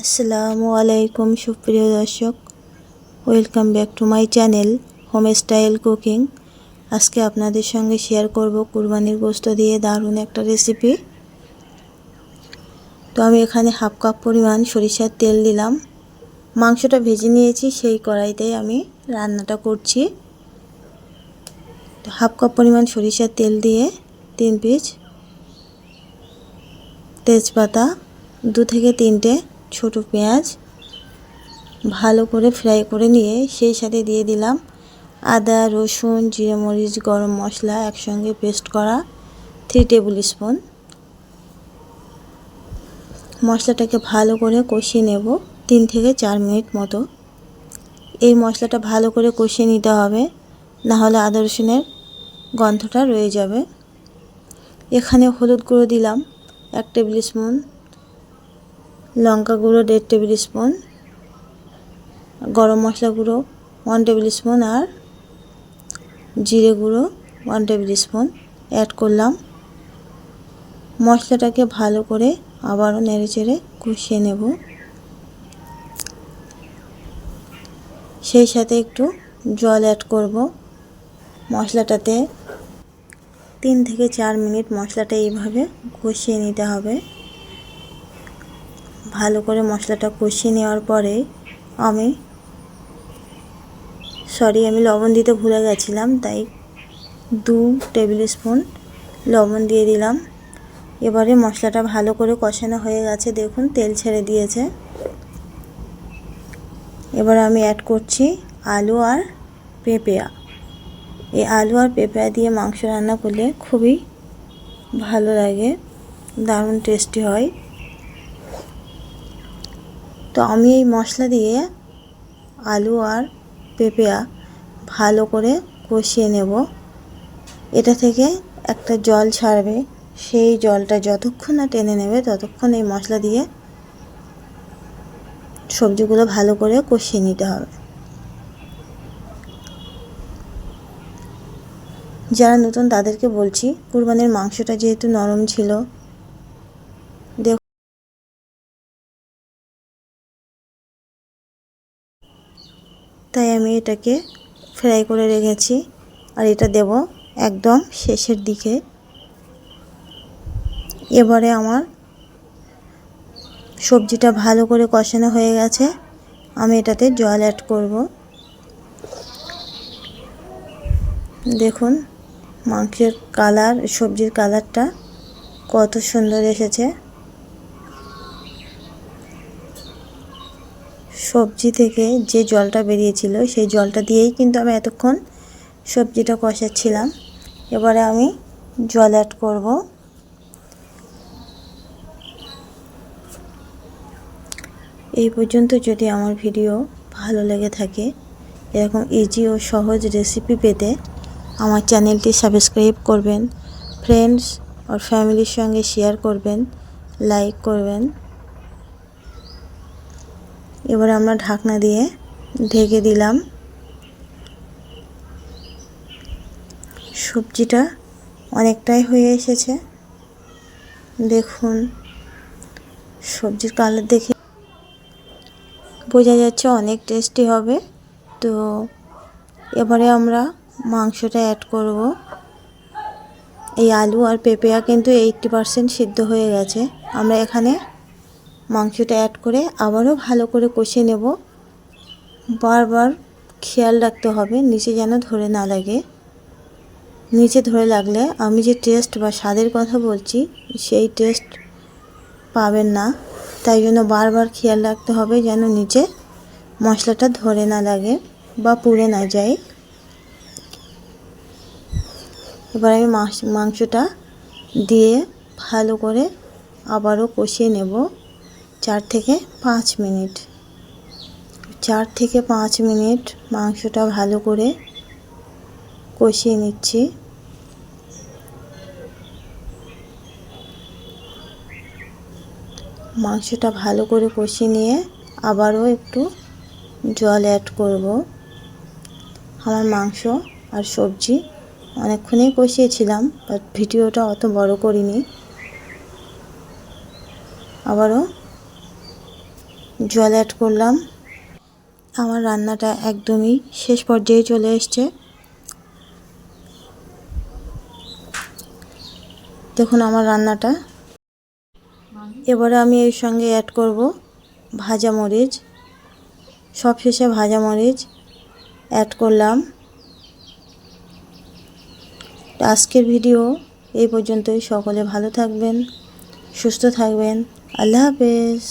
আসসালামু আলাইকুম সুপ্রিয় দর্শক, welcome back to my channel home style cooking. আজকে আপনাদের সঙ্গে শেয়ার করব কুরবানির গোশত দিয়ে দারুণ একটা রেসিপি। তো আমি এখানে হাফ কাপ পরিমাণ সরিষার তেল দিলাম। মাংসটা ভেজে নিয়েছি, সেই কড়াইতেই আমি রান্নাটা করছি। তো হাফ কাপ পরিমাণ সরিষার তেল দিয়ে 3 পিস তেজপাতা, 2 থেকে 3টে ছোট পেঁয়াজ ভালো করে ফ্রাই করে নিয়ে সেই সাথে দিয়ে দিলাম আদা, রসুন, জিরে, মরিচ, গরম মশলা একসঙ্গে পেস্ট করা 3 টেবিল স্পুন। মশলাটাকে ভালো করে কষিয়ে নেব 3 থেকে 4 মিনিট মতো। এই মশলাটা ভালো করে কষিয়ে নিতে হবে, না হলে আদা রসুনের গন্ধটা রয়ে যাবে। এখানে হলুদ গুঁড়ো দিলাম 1 টেবিল স্পুন, লঙ্কা গুঁড়ো 1.5 টেবিল স্পুন, গরম মশলা গুঁড়ো 1 টেবিল স্পুন আর জিরে গুঁড়ো 1 টেবিল স্পুন অ্যাড করলাম। মশলাটাকে ভালো করে আবারও নেড়েচেড়ে কষিয়ে নেব। সেই সাথে একটু জল অ্যাড করব। মশলাটাতে 3 থেকে 4 মিনিট মশলাটা এইভাবে কষিয়ে নিতে হবে। ভালো করে মশলাটা কষিয়ে নেওয়ার পরে আমি লবণ দিতে ভুলে গেছিলাম, তাই 2 টেবিল স্পুন লবণ দিয়ে দিলাম। এবারে মশলাটা ভালো করে কষানো হয়ে গেছে, দেখুন তেল ছেড়ে দিয়েছে। এবার আমি অ্যাড করছি আলু আর পেঁপেয়া। এই আলু আর পেঁপেয়া দিয়ে মাংস রান্না করলে খুবই ভালো লাগে, দারুণ টেস্টি হয়। তো আমি এই মশলা দিয়ে আলু আর পেঁপেয়া ভালো করে কষিয়ে নেব। এটা থেকে একটা জল ছাড়বে, সেই জলটা যতক্ষণ না টেনে নেবে ততক্ষণ এই মশলা দিয়ে সবজিগুলো ভালো করে কষিয়ে নিতে হবে। যারা নতুন তাদেরকে বলছি, কুরবানির মাংসটা যেহেতু নরম ছিল, তাই আমি এটাকে ফ্রাই করে রেখেছি। আর এটা দেব একদম শেষের দিকে। এবারে আমার সবজিটা ভালো করে কষানো হয়ে গেছে, আমি এটাতে জল অ্যাড করব। দেখুন মাংসের কালার, সবজির কালারটা কত সুন্দর এসেছে। সবজি থেকে যে জলটা বেরিয়েছিল সেই জলটা দিয়েই কিন্তু আমি এতক্ষণ সবজিটা কষাচ্ছিলাম। এবারে আমি জল অ্যাড করব। এই পর্যন্ত যদি আমার ভিডিও ভালো লেগে থাকে, এরকম ইজি ও সহজ রেসিপি পেতে আমার চ্যানেলটি সাবস্ক্রাইব করবেন, ফ্রেন্ডস আর ফ্যামিলির সঙ্গে শেয়ার করবেন, লাইক করবেন। এবার আমরা ঢাকনা দিয়ে ঢেকে দিলাম। সবজিটা অনেকটাই হয়ে এসেছে, দেখুন সবজির কালার দেখে বোঝা যাচ্ছে অনেক টেস্টি হবে। তো এবারে আমরা মাংসটা অ্যাড করব। এই আলু আর পেঁপেয়া কিন্তু 80% সিদ্ধ হয়ে গেছে। আমরা এখানে মাংসটা অ্যাড করে আবারও ভালো করে কষিয়ে নেব। বারবার খেয়াল রাখতে হবে নিচে যেন ধরে না লাগে। নিচে ধরে লাগলে আমি যে টেস্ট বা স্বাদের কথা বলছি সেই টেস্ট পাবেন না। তাই জন্য বারবার খেয়াল রাখতে হবে যেন নিচে মশলাটা ধরে না লাগে বা পুড়ে না যায়। এবার আমি মাংসটা দিয়ে ভালো করে আবারও কষিয়ে নেব 4 থেকে 5 মিনিট। 4 থেকে 5 মিনিট মাংসটা ভালো করে কষিয়ে নিচ্ছি। মাংসটা ভালো করে কষিয়ে নিয়ে আবারও একটু জল অ্যাড করব। আমার মাংস আর সবজি অনেকক্ষণই কষিয়েছিলাম, বাট ভিডিওটা অত বড় করিনি। আবারও জল অ্যাড করলাম। আমার রান্নাটা একদমই শেষ পর্যায়ে চলে এসছে। দেখুন আমার রান্নাটা। এবারে আমি এর সঙ্গে অ্যাড করব ভাজা মরিচ। সবশেষে ভাজা মরিচ অ্যাড করলাম। আজকের ভিডিও এই পর্যন্তই। সকলে ভালো থাকবেন, সুস্থ থাকবেন। আল্লাহ হাফেজ।